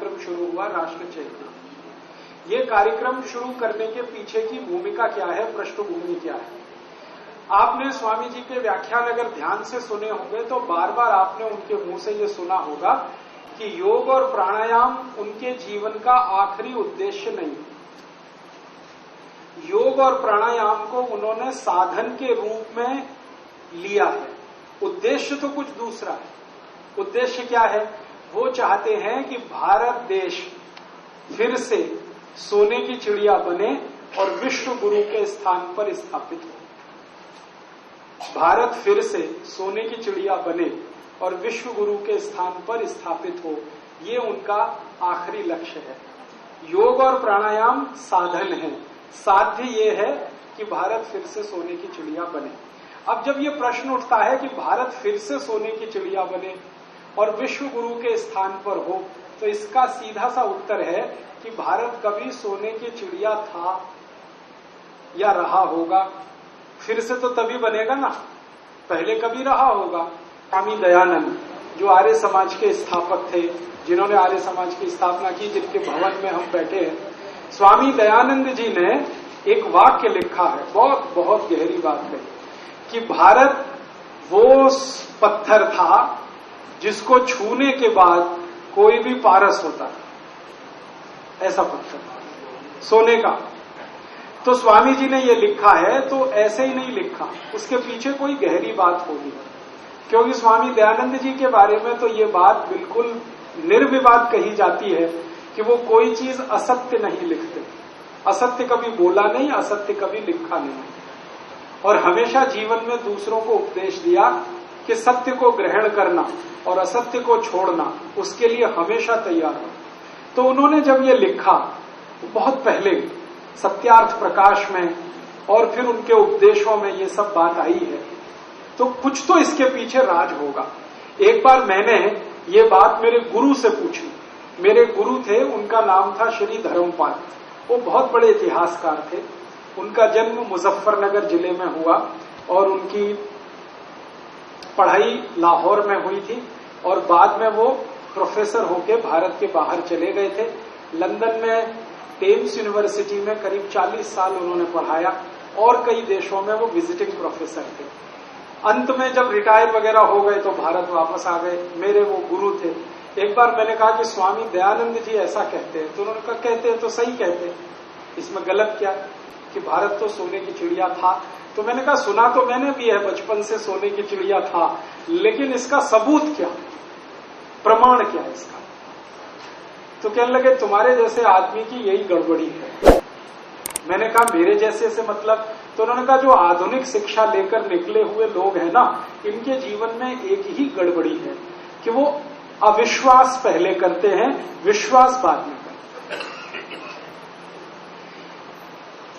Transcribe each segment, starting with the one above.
कार्यक्रम शुरू हुआ राष्ट्र चेतना। ये कार्यक्रम शुरू करने के पीछे की भूमिका क्या है, पृष्ठभूमि क्या है? आपने स्वामी जी के व्याख्यान अगर ध्यान से सुने होंगे तो बार बार आपने उनके मुंह से ये सुना होगा कि योग और प्राणायाम उनके जीवन का आखिरी उद्देश्य नहीं। योग और प्राणायाम को उन्होंने साधन के रूप में लिया है, उद्देश्य तो कुछ दूसरा है। उद्देश्य क्या है? वो चाहते हैं कि भारत देश फिर से सोने की चिड़िया बने और विश्व गुरु के स्थान पर स्थापित हो। भारत फिर से सोने की चिड़िया बने और विश्व गुरु के स्थान पर स्थापित हो, ये उनका आखिरी लक्ष्य है। योग और प्राणायाम साधन है, साध्य ये है कि भारत फिर से सोने की चिड़िया बने। अब जब ये प्रश्न उठता है कि भारत फिर से सोने की चिड़िया बने और विश्व गुरु के स्थान पर हो, तो इसका सीधा सा उत्तर है कि भारत कभी सोने की चिड़िया था या रहा होगा? फिर से तो तभी बनेगा ना, पहले कभी रहा होगा। स्वामी दयानंद जो आर्य समाज के स्थापक थे, जिन्होंने आर्य समाज की स्थापना की, जिनके भवन में हम बैठे हैं, स्वामी दयानंद जी ने एक वाक्य लिखा है, बहुत बहुत गहरी बात है, कि भारत वो पत्थर था जिसको छूने के बाद कोई भी पारस होता था, ऐसा पत्थर सोने का। तो स्वामी जी ने ये लिखा है तो ऐसे ही नहीं लिखा, उसके पीछे कोई गहरी बात होगी, क्योंकि स्वामी दयानंद जी के बारे में तो ये बात बिल्कुल निर्विवाद कही जाती है कि वो कोई चीज असत्य नहीं लिखते, असत्य कभी बोला नहीं, असत्य कभी लिखा नहीं, और हमेशा जीवन में दूसरों को उपदेश दिया कि सत्य को ग्रहण करना और असत्य को छोड़ना, उसके लिए हमेशा तैयार हो। तो उन्होंने जब ये लिखा बहुत पहले सत्यार्थ प्रकाश में, और फिर उनके उपदेशों में ये सब बात आई है, तो कुछ तो इसके पीछे राज होगा। एक बार मैंने ये बात मेरे गुरु से पूछी। मेरे गुरु थे, उनका नाम था श्री धर्मपाल, वो बहुत बड़े इतिहासकार थे। उनका जन्म मुजफ्फरनगर जिले में हुआ और उनकी पढ़ाई लाहौर में हुई थी, और बाद में वो प्रोफेसर होके भारत के बाहर चले गए थे। लंदन में टेम्स यूनिवर्सिटी में करीब 40 साल उन्होंने पढ़ाया, और कई देशों में वो विजिटिंग प्रोफेसर थे। अंत में जब रिटायर वगैरह हो गए तो भारत वापस आ गए। मेरे वो गुरु थे। एक बार मैंने कहा कि स्वामी दयानंद जी ऐसा कहते हैं, तो उन्होंने कहा कहते हैं तो सही कहते हैं, इसमें गलत क्या कि भारत तो सोने की चिड़िया था। तो मैंने कहा सुना तो मैंने भी है, बचपन से सोने की चिड़िया था, लेकिन इसका सबूत क्या, प्रमाण क्या है इसका? तो कहने लगे तुम्हारे जैसे आदमी की यही गड़बड़ी है। मैंने कहा मेरे जैसे से मतलब? तो उन्होंने कहा जो आधुनिक शिक्षा लेकर निकले हुए लोग हैं ना, इनके जीवन में एक ही गड़बड़ी है कि वो अविश्वास पहले करते हैं, विश्वास बाद में करते हैं।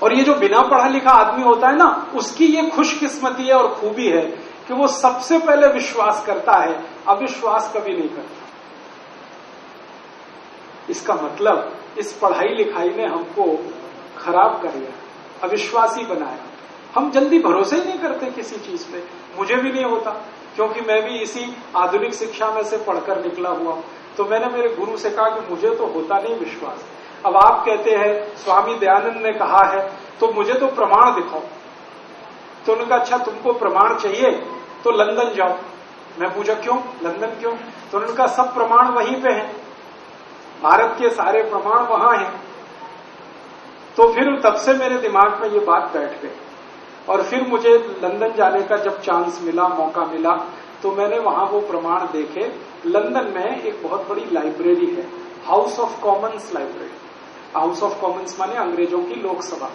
और ये जो बिना पढ़ा लिखा आदमी होता है ना, उसकी ये खुशकिस्मती है और खूबी है कि वो सबसे पहले विश्वास करता है, अविश्वास कभी नहीं करता। इसका मतलब इस पढ़ाई लिखाई ने हमको खराब कर दिया, अविश्वासी बनाया। हम जल्दी भरोसा ही नहीं करते किसी चीज पे। मुझे भी नहीं होता, क्योंकि मैं भी इसी आधुनिक शिक्षा में से पढ़कर निकला हुआ। तो मैंने मेरे गुरु से कहा कि मुझे तो होता नहीं विश्वास। अब आप कहते हैं स्वामी दयानंद ने कहा है, तो मुझे तो प्रमाण दिखाओ। तो उन्होंने कहा अच्छा तुमको प्रमाण चाहिए तो लंदन जाओ। मैं पूछा क्यों, लंदन क्यों? तो उन्होंने कहा सब प्रमाण वहीं पे हैं, भारत के सारे प्रमाण वहां हैं। तो फिर तब से मेरे दिमाग में ये बात बैठ गई, और फिर मुझे लंदन जाने का जब चांस मिला, मौका मिला, तो मैंने वहां वो प्रमाण देखे। लंदन में एक बहुत बड़ी लाइब्रेरी है, house of Commons library. House of Commons माने अंग्रेजों की लोकसभा।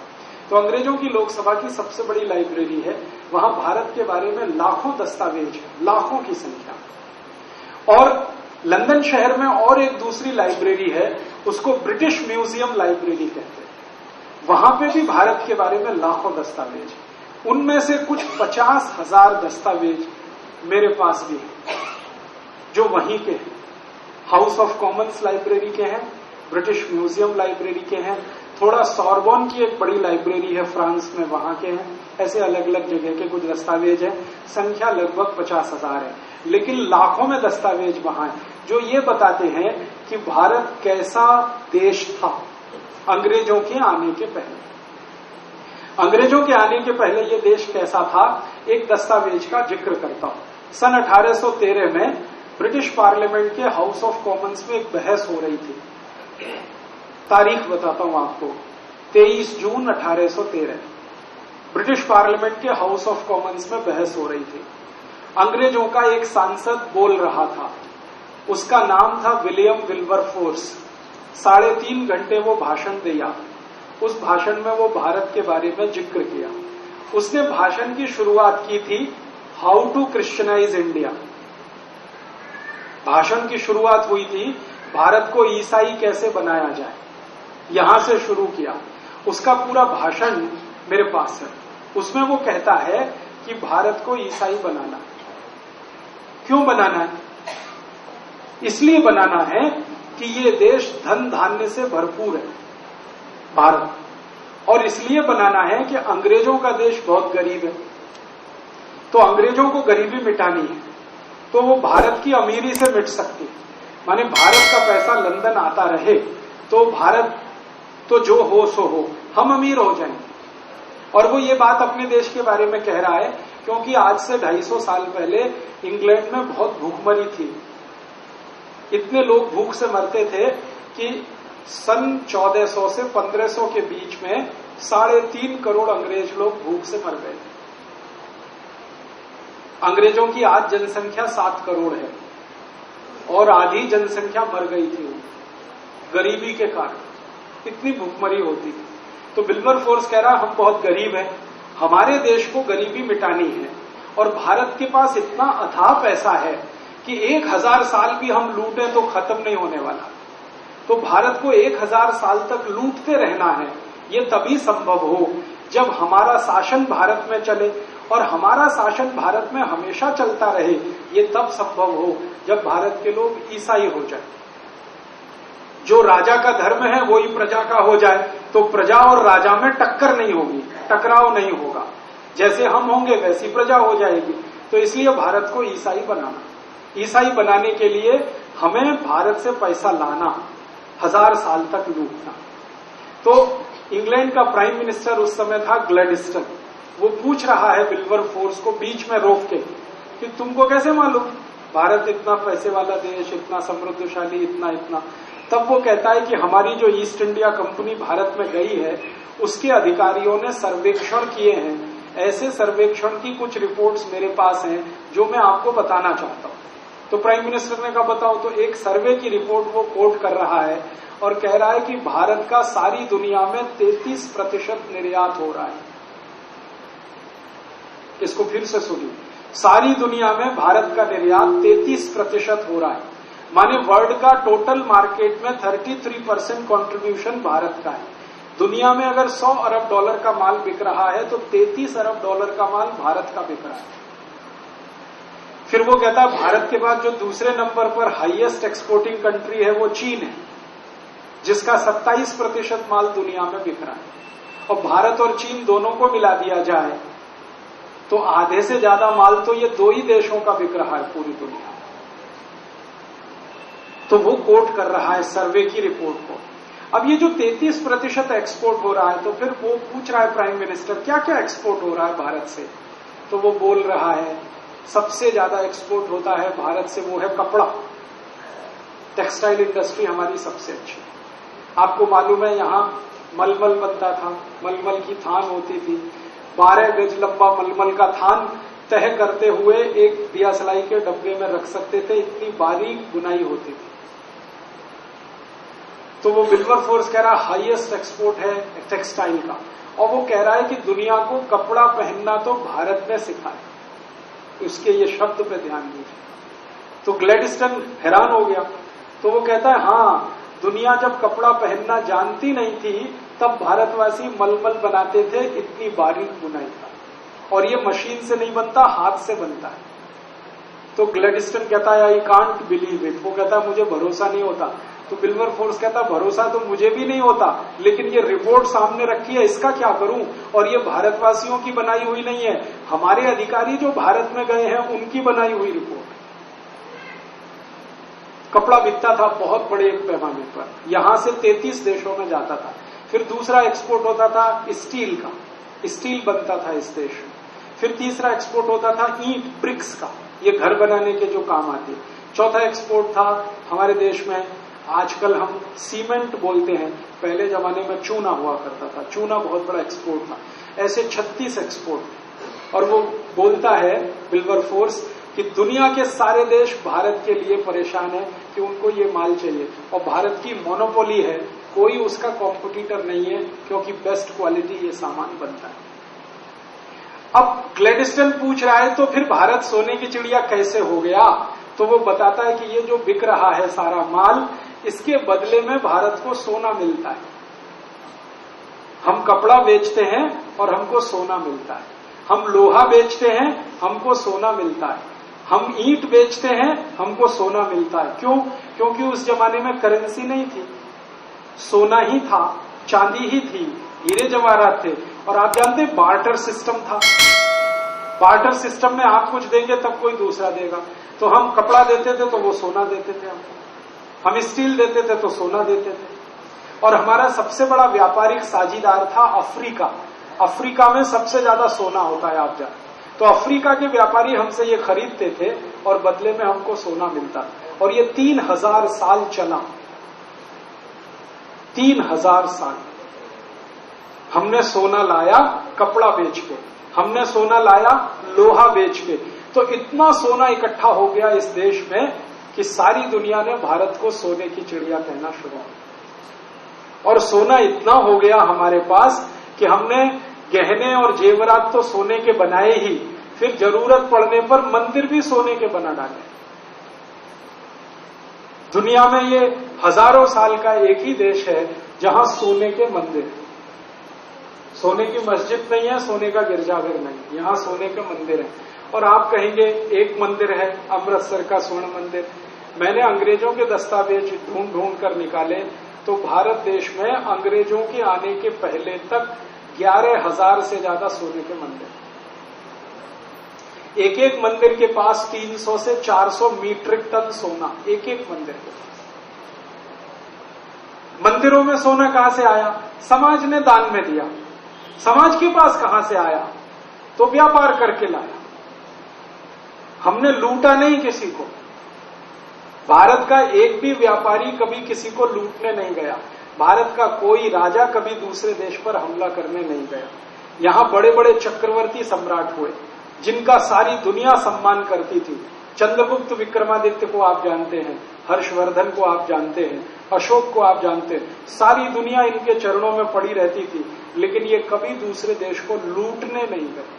तो अंग्रेजों की लोकसभा की सबसे बड़ी लाइब्रेरी है। वहां भारत के बारे में लाखों दस्तावेज है, लाखों की संख्या। और लंदन शहर में और एक दूसरी लाइब्रेरी है, उसको ब्रिटिश म्यूजियम लाइब्रेरी कहते हैं। वहां पे भी भारत के बारे में लाखों दस्तावेज, उनमें से कुछ 50,000 दस्तावेज मेरे पास भी हैं, जो वहीं के हैं। हाउस ऑफ कॉमन्स लाइब्रेरी के हैं, ब्रिटिश म्यूजियम लाइब्रेरी के हैं, थोड़ा सॉर्बोन की एक बड़ी लाइब्रेरी है फ्रांस में, वहां के हैं। ऐसे अलग अलग जगह के कुछ दस्तावेज हैं, संख्या लगभग 50,000 है, लेकिन लाखों में दस्तावेज वहां हैं, जो ये बताते हैं कि भारत कैसा देश था अंग्रेजों के आने के पहले। अंग्रेजों के आने के पहले ये देश कैसा था, एक दस्तावेज का जिक्र करता हूं। सन 1813 में ब्रिटिश पार्लियामेंट के हाउस ऑफ कॉमन्स में एक बहस हो रही थी। तारीख बताता हूं आपको, 23 जून 1813 ब्रिटिश पार्लियामेंट के हाउस ऑफ कॉमन्स में बहस हो रही थी। अंग्रेजों का एक सांसद बोल रहा था, उसका नाम था विलियम विल्बरफोर्स। 3.5 घंटे वो भाषण दिया। उस भाषण में वो भारत के बारे में जिक्र किया। उसने भाषण की शुरुआत की थी हाउ टू क्रिश्चियनाइज इंडिया। भाषण की शुरुआत हुई थी भारत को ईसाई कैसे बनाया जाए, यहां से शुरू किया। उसका पूरा भाषण मेरे पास है। उसमें वो कहता है कि भारत को ईसाई बनाना। क्यों बनाना है? इसलिए बनाना है कि ये देश धन धान्य से भरपूर है भारत, और इसलिए बनाना है कि अंग्रेजों का देश बहुत गरीब है, तो अंग्रेजों को गरीबी मिटानी है, तो वो भारत की अमीरी से मिट सकती है। माने भारत का पैसा लंदन आता रहे तो भारत तो जो हो सो हो, हम अमीर हो जाएंगे। और वो ये बात अपने देश के बारे में कह रहा है क्योंकि आज से 250 साल पहले इंग्लैंड में बहुत भूखमरी थी। इतने लोग भूख से मरते थे कि सन 1400 से 1500 के बीच में 3.5 करोड़ अंग्रेज लोग भूख से मर गए थे। अंग्रेजों की आज जनसंख्या 7 करोड़ है और आधी जनसंख्या मर गई थी गरीबी के कारण, इतनी भूखमरी होती थी। तो विल्बरफोर्स कह रहा हम बहुत गरीब हैं, हमारे देश को गरीबी मिटानी है, और भारत के पास इतना अथाह पैसा है कि 1000 साल भी हम लूटें तो खत्म नहीं होने वाला। तो भारत को 1000 साल तक लूटते रहना है। ये तभी संभव हो जब हमारा शासन भारत में चले, और हमारा शासन भारत में हमेशा चलता रहे। ये तब संभव हो जब भारत के लोग ईसाई हो जाए। जो राजा का धर्म है वही प्रजा का हो जाए, तो प्रजा और राजा में टक्कर नहीं होगी, टकराव नहीं होगा। जैसे हम होंगे वैसी प्रजा हो जाएगी। तो इसलिए भारत को ईसाई बनाना, ईसाई बनाने के लिए हमें भारत से पैसा लाना, 1000 साल तक लूटना। तो इंग्लैंड का प्राइम मिनिस्टर उस समय था ग्लैडस्टन। वो पूछ रहा है विल्बरफोर्स को बीच में रोक के कि तुमको कैसे मालूम भारत इतना पैसे वाला देश, इतना समृद्धशाली, इतना। तब वो कहता है कि हमारी जो ईस्ट इंडिया कंपनी भारत में गई है उसके अधिकारियों ने सर्वेक्षण किए हैं। ऐसे सर्वेक्षण की कुछ रिपोर्ट्स मेरे पास हैं जो मैं आपको बताना चाहता हूं। तो प्राइम मिनिस्टर ने कहा बताओ। तो एक सर्वे की रिपोर्ट वो कोट कर रहा है और कह रहा है कि भारत का सारी दुनिया में 33% निर्यात हो रहा है। इसको फिर से सुनिए, सारी दुनिया में भारत का निर्यात 33% हो रहा है। माने वर्ल्ड का टोटल मार्केट में 33% कंट्रीब्यूशन भारत का है। दुनिया में अगर 100 अरब डॉलर का माल बिक रहा है तो 33 अरब डॉलर का माल भारत का बिक रहा है। फिर वो कहता है भारत के बाद जो दूसरे नंबर पर हाईएस्ट एक्सपोर्टिंग कंट्री है वो चीन है, जिसका 27% माल दुनिया में बिक रहा है। और भारत और चीन दोनों को मिला दिया जाए तो आधे से ज्यादा माल तो ये 2 ही देशों का बिक रहा है पूरी दुनिया में। तो वो कोट कर रहा है सर्वे की रिपोर्ट को। अब ये जो 33% एक्सपोर्ट हो रहा है, तो फिर वो पूछ रहा है प्राइम मिनिस्टर क्या क्या एक्सपोर्ट हो रहा है भारत से। तो वो बोल रहा है सबसे ज्यादा एक्सपोर्ट होता है भारत से वो है कपड़ा। टेक्सटाइल इंडस्ट्री हमारी सबसे अच्छी। आपको मालूम है यहां मलमल बनता था, मलमल की थान होती थी। 12 गज लंबा मलमल का थान तह करते हुए एक दिया सलाई के डब्बे में रख सकते थे, इतनी बारीक बुनाई होती थी। तो वो विल्बरफोर्स कह रहा है हाईएस्ट एक्सपोर्ट है टेक्सटाइल का, और वो कह रहा है कि दुनिया को कपड़ा पहनना तो भारत में सिखाए। उसके ये शब्द पे ध्यान दीजिए। तो ग्लैडस्टन हैरान हो गया। तो वो कहता है हाँ, दुनिया जब कपड़ा पहनना जानती नहीं थी तब भारतवासी मलमल बनाते थे, इतनी बारीक बुनाई था, और ये मशीन से नहीं बनता, हाथ से बनता है। तो ग्लैडस्टन कहता है आई कांट बिलीव इट। वो कहता है मुझे भरोसा नहीं होता। तो विल्बरफोर्स कहता भरोसा तो मुझे भी नहीं होता, लेकिन ये रिपोर्ट सामने रखी है, इसका क्या करूं। और ये भारतवासियों की बनाई हुई नहीं है, हमारे अधिकारी जो भारत में गए हैं उनकी बनाई हुई रिपोर्ट। कपड़ा बिकता था बहुत बड़े एक पैमाने पर, यहां से 33 देशों में जाता था। फिर दूसरा एक्सपोर्ट होता था स्टील का, स्टील बनता था इस देश में। फिर तीसरा एक्सपोर्ट होता था ईंट, ब्रिक्स का, ये घर बनाने के जो काम आते। चौथा एक्सपोर्ट था हमारे देश में, आजकल हम सीमेंट बोलते हैं, पहले जमाने में चूना हुआ करता था, चूना बहुत बड़ा एक्सपोर्ट था। ऐसे 36 एक्सपोर्ट। और वो बोलता है विल्बरफोर्स कि दुनिया के सारे देश भारत के लिए परेशान है कि उनको ये माल चाहिए, और भारत की मोनोपोली है, कोई उसका कॉम्पिटिटर नहीं है, क्योंकि बेस्ट क्वालिटी ये सामान बनता है। अब ग्लैडस्टन पूछ रहा है तो फिर भारत सोने की चिड़िया कैसे हो गया? तो वो बताता है कि ये जो बिक रहा है सारा माल, इसके बदले में भारत को सोना मिलता है। हम कपड़ा बेचते हैं और हमको सोना मिलता है, हम लोहा बेचते हैं, हमको सोना मिलता है, हम ईंट बेचते हैं, हमको सोना मिलता है। क्यों? क्योंकि उस जमाने में करेंसी नहीं थी, सोना ही था, चांदी ही थी, हीरे जवाहरात थे। और आप जानते हैं बार्टर सिस्टम था। बार्टर सिस्टम में आप कुछ देंगे तब कोई दूसरा देगा। तो हम कपड़ा देते थे तो वो सोना देते थे हमको, हम स्टील देते थे तो सोना देते थे। और हमारा सबसे बड़ा व्यापारिक साझीदार था अफ्रीका। अफ्रीका में सबसे ज्यादा सोना होता है, आप जानते। तो अफ्रीका के व्यापारी हमसे ये खरीदते थे और बदले में हमको सोना मिलता। और ये 3000 साल चला, 3000 साल हमने सोना लाया कपड़ा बेच के, हमने सोना लाया लोहा बेच के। तो इतना सोना इकट्ठा हो गया इस देश में कि सारी दुनिया ने भारत को सोने की चिड़िया कहना शुरू किया। और सोना इतना हो गया हमारे पास कि हमने गहने और जेवरात तो सोने के बनाए ही, फिर जरूरत पड़ने पर मंदिर भी सोने के बना डाले। दुनिया में ये हजारों साल का एक ही देश है जहां सोने के मंदिर है। सोने की मस्जिद नहीं है, सोने का गिरजाघर नहीं, यहां सोने के मंदिर है। और आप कहेंगे एक मंदिर है अमृतसर का स्वर्ण मंदिर। मैंने अंग्रेजों के दस्तावेज ढूंढ ढूंढ कर निकाले तो भारत देश में अंग्रेजों के आने के पहले तक 11,000 से ज्यादा सोने के मंदिर। एक एक मंदिर के पास 300 से 400 मीट्रिक टन सोना, एक एक मंदिर के पास। मंदिरों में सोना कहां से आया? समाज ने दान में दिया। समाज के पास कहां से आया? तो व्यापार करके लाया। हमने लूटा नहीं किसी को। भारत का एक भी व्यापारी कभी किसी को लूटने नहीं गया। भारत का कोई राजा कभी दूसरे देश पर हमला करने नहीं गया। यहां बड़े बड़े चक्रवर्ती सम्राट हुए जिनका सारी दुनिया सम्मान करती थी। चंद्रगुप्त विक्रमादित्य को आप जानते हैं, हर्षवर्धन को आप जानते हैं, अशोक को आप जानते हैं। सारी दुनिया इनके चरणों में पड़ी रहती थी, लेकिन ये कभी दूसरे देश को लूटने नहीं गए।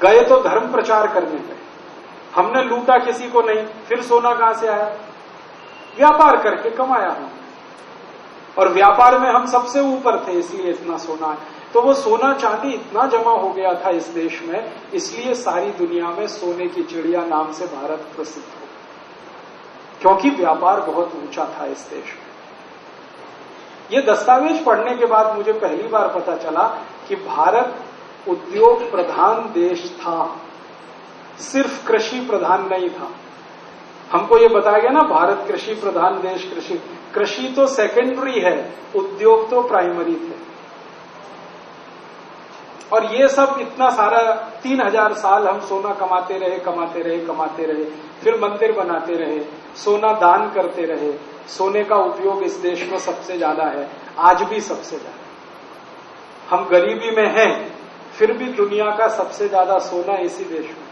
गए तो धर्म प्रचार करने गए। हमने लूटा किसी को नहीं। फिर सोना कहां से आया? व्यापार करके कमाया हमने, और व्यापार में हम सबसे ऊपर थे, इसलिए इतना सोना है। तो वो सोना चांदी इतना जमा हो गया था इस देश में, इसलिए सारी दुनिया में सोने की चिड़िया नाम से भारत प्रसिद्ध हो, क्योंकि व्यापार बहुत ऊंचा था इस देश में। ये दस्तावेज पढ़ने के बाद मुझे पहली बार पता चला कि भारत उद्योग प्रधान देश था, सिर्फ कृषि प्रधान नहीं था। हमको ये बताया गया ना, भारत कृषि प्रधान देश। कृषि तो सेकेंडरी है, उद्योग तो प्राइमरी थे। और ये सब इतना सारा 3000 साल हम सोना कमाते रहे, कमाते रहे, कमाते रहे, फिर मंदिर बनाते रहे, सोना दान करते रहे। सोने का उपयोग इस देश में सबसे ज्यादा है, आज भी सबसे ज्यादा। हम गरीबी में हैं, फिर भी दुनिया का सबसे ज्यादा सोना इसी देश में।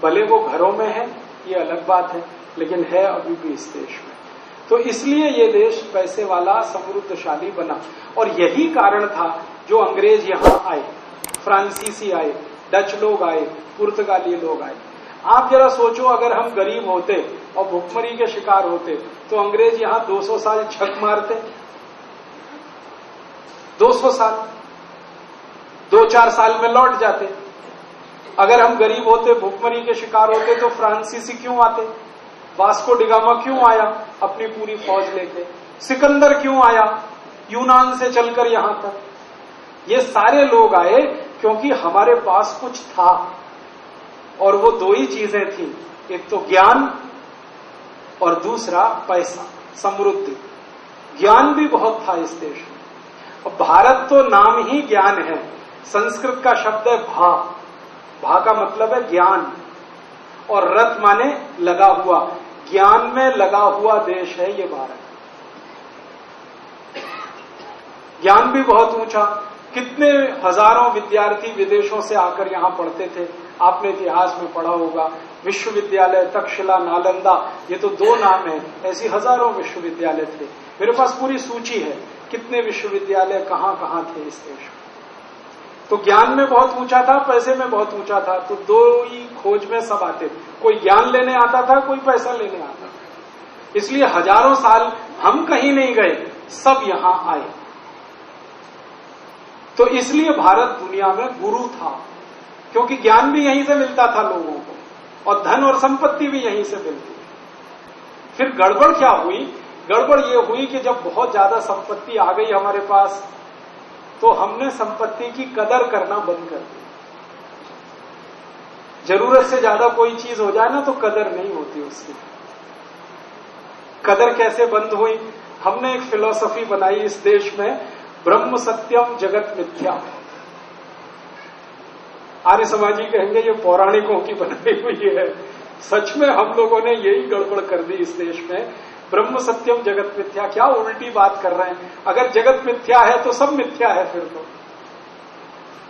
भले वो घरों में है, ये अलग बात है, लेकिन है अभी भी इस देश में। तो इसलिए ये देश पैसे वाला, समृद्धशाली बना। और यही कारण था जो अंग्रेज यहां आए, फ्रांसीसी आए, डच लोग आए, पुर्तगाली लोग आए। आप जरा सोचो, अगर हम गरीब होते और भुखमरी के शिकार होते तो अंग्रेज यहां 200 साल झक मारते। 200 साल, 2-4 साल में लौट जाते। अगर हम गरीब होते, भुखमरी के शिकार होते, तो फ्रांसीसी क्यों आते? वास्को डिगामा क्यों आया अपनी पूरी फौज लेके? सिकंदर क्यों आया यूनान से चलकर यहां तक? ये सारे लोग आए क्योंकि हमारे पास कुछ था, और वो दो ही चीजें थी, एक तो ज्ञान और दूसरा पैसा, समृद्धि। ज्ञान भी बहुत था इस देश में। और भारत तो नाम ही ज्ञान है। संस्कृत का शब्द है भा। भा का मतलब है ज्ञान, और रत माने लगा हुआ। ज्ञान में लगा हुआ देश है ये भारत। ज्ञान भी बहुत ऊंचा। कितने हजारों विद्यार्थी विदेशों से आकर यहां पढ़ते थे, आपने इतिहास में पढ़ा होगा। विश्वविद्यालय तक्षशिला, नालंदा, ये तो दो नाम है, ऐसी हजारों विश्वविद्यालय थे। मेरे पास पूरी सूची है कितने विश्वविद्यालय कहां कहां थे इस देश में। तो ज्ञान में बहुत ऊंचा था, पैसे में बहुत ऊंचा था। तो दो ही खोज में सब आते थे, कोई ज्ञान लेने आता था, कोई पैसा लेने आता था। इसलिए हजारों साल हम कहीं नहीं गए, सब यहां आए। तो इसलिए भारत दुनिया में गुरु था, क्योंकि ज्ञान भी यहीं से मिलता था लोगों को, और धन और संपत्ति भी यहीं से मिलती। फिर गड़बड़ क्या हुई? गड़बड़ ये हुई कि जब बहुत ज्यादा संपत्ति आ गई हमारे पास, तो हमने संपत्ति की कदर करना बंद कर दी। जरूरत से ज्यादा कोई चीज हो जाए ना तो कदर नहीं होती उसकी। कदर कैसे बंद हुई? हमने एक फिलॉसफी बनाई इस देश में, ब्रह्म सत्यम जगत मिथ्या। आर्य समाजी कहेंगे ये पौराणिकों की बनाई हुई है। सच में हम लोगों ने यही गड़बड़ कर दी इस देश में। ब्रह्म सत्यम जगत मिथ्या, क्या उल्टी बात कर रहे हैं। अगर जगत मिथ्या है तो सब मिथ्या है। फिर तो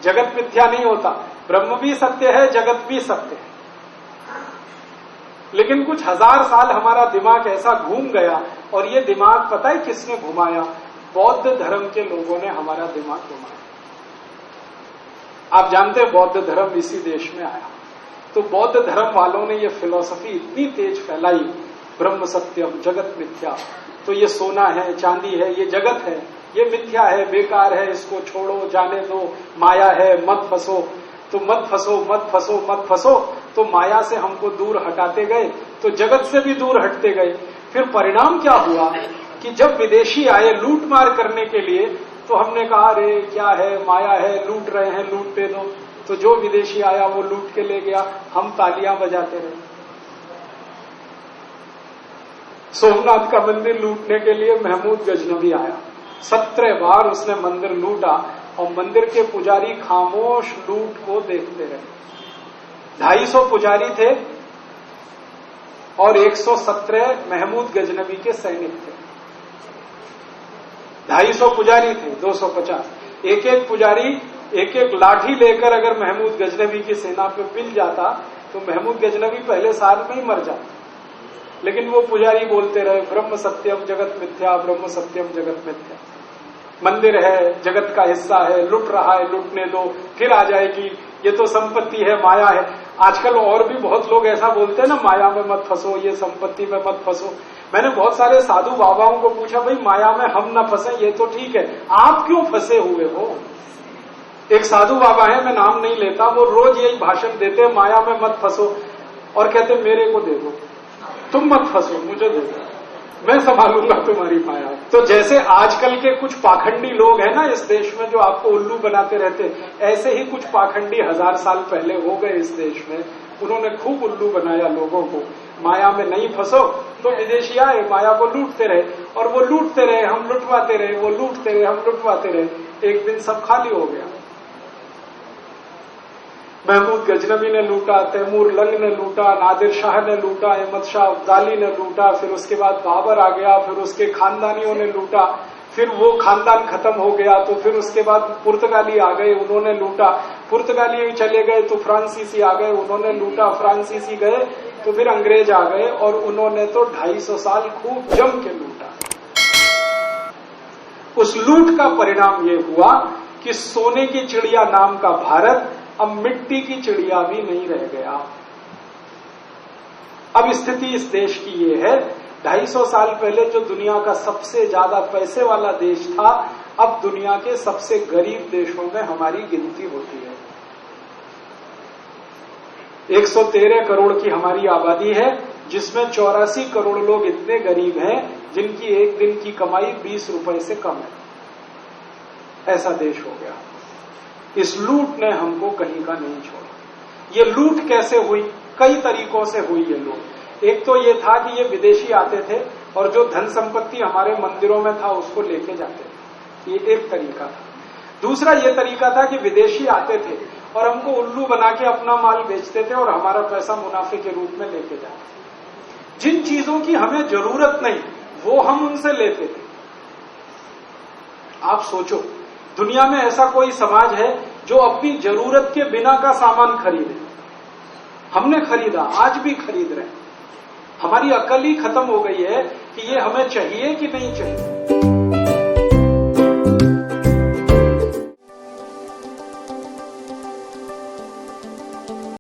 जगत मिथ्या नहीं होता, ब्रह्म भी सत्य है, जगत भी सत्य है। लेकिन कुछ हजार साल हमारा दिमाग ऐसा घूम गया, और ये दिमाग पता है किसने घुमाया? बौद्ध धर्म के लोगों ने हमारा दिमाग घुमाया। आप जानते हैं बौद्ध धर्म इसी देश में आया। तो बौद्ध धर्म वालों ने ये फिलॉसफी इतनी तेज फैलाई, ब्रह्म सत्यम जगत मिथ्या। तो ये सोना है, चांदी है, ये जगत है, ये मिथ्या है, बेकार है, इसको छोड़ो, जाने दो, माया है, मत फंसो। तो मत फंसो, मत फंसो, मत फंसो। तो माया से हमको दूर हटाते गए, तो जगत से भी दूर हटते गए। फिर परिणाम क्या हुआ कि जब विदेशी आए लूट मार करने के लिए, तो हमने कहा अरे क्या है, माया है, लूट रहे हैं, लूटते दो। तो जो विदेशी आया वो लूट के ले गया, हम तालियां बजाते रहे। सोमनाथ का मंदिर लूटने के लिए महमूद गजनवी आया, 17 बार उसने मंदिर लूटा, और मंदिर के पुजारी खामोश लूट को देखते रहे। 250 पुजारी थे और 117 महमूद गजनवी के सैनिक थे। 250 पुजारी थे, 250। एक एक पुजारी एक एक लाठी लेकर अगर महमूद गजनवी की सेना पे पिल जाता तो महमूद गजनवी पहले साल में ही मर जाता। लेकिन वो पुजारी बोलते रहे ब्रह्म सत्यम जगत मिथ्या, ब्रह्म सत्यम जगत मिथ्या। मंदिर है, जगत का हिस्सा है, लुट रहा है, लुटने दो, फिर आ जाएगी, ये तो संपत्ति है, माया है। आजकल और भी बहुत लोग ऐसा बोलते हैं ना, माया में मत फंसो, ये संपत्ति में मत फंसो। मैंने बहुत सारे साधु बाबाओं को पूछा, भाई माया में हम ना फंसे ये तो ठीक है, आप क्यों फंसे हुए हो? एक साधु बाबा है, मैं नाम नहीं लेता, वो रोज यही भाषण देते, माया में मत फंसो, और कहते मेरे को दे दो, तुम मत फंसो, मुझे दे दो, मैं संभालूंगा तुम्हारी माया। तो जैसे आजकल के कुछ पाखंडी लोग हैं ना इस देश में, जो आपको उल्लू बनाते रहते, ऐसे ही कुछ पाखंडी 1000 साल पहले हो गए इस देश में। उन्होंने खूब उल्लू बनाया लोगों को, माया में नहीं फंसो। तो विदेशी आए, माया को लूटते रहे, और वो लूटते रहे, हम लुटवाते रहे, वो लूटते रहे, हम लुटवाते रहे। एक दिन सब खाली हो गया। महमूद गजनवी ने लूटा, तैमूर लंग ने लूटा, नादिर शाह ने लूटा, अहमद शाह अब्दाली ने लूटा, फिर उसके बाद बाबर आ गया, फिर उसके खानदानियों ने लूटा, फिर वो खानदान खत्म हो गया, तो फिर उसके बाद पुर्तगाली आ गए, उन्होंने लूटा, पुर्तगाली चले गए तो फ्रांसीसी आ गए, उन्होंने लूटा, फ्रांसीसी गए तो फिर अंग्रेज आ गए, और उन्होंने तो 250 साल खूब जम के लूटा। उस लूट का परिणाम ये हुआ कि सोने की चिड़िया नाम का भारत अब मिट्टी की चिड़िया भी नहीं रह गया। अब स्थिति इस देश की ये है, 250 साल पहले जो दुनिया का सबसे ज्यादा पैसे वाला देश था, अब दुनिया के सबसे गरीब देशों में हमारी गिनती होती है। 113 करोड़ की हमारी आबादी है, जिसमें 84 करोड़ लोग इतने गरीब हैं जिनकी एक दिन की कमाई 20 रुपए से कम है। ऐसा देश हो गया। इस लूट ने हमको कहीं का नहीं छोड़ा। ये लूट कैसे हुई? कई तरीकों से हुई ये लूट। एक तो ये था कि ये विदेशी आते थे और जो धन संपत्ति हमारे मंदिरों में था उसको लेके जाते थे, ये एक तरीका था। दूसरा ये तरीका था कि विदेशी आते थे और हमको उल्लू बना के अपना माल बेचते थे और हमारा पैसा मुनाफे के रूप में लेके जाते थे। जिन चीजों की हमें जरूरत नहीं वो हम उनसे लेते थे। आप सोचो, दुनिया में ऐसा कोई समाज है जो अपनी जरूरत के बिना का सामान खरीदे? हमने खरीदा, आज भी खरीद रहे हैं। हमारी अकल ही खत्म हो गई है कि ये हमें चाहिए कि नहीं चाहिए।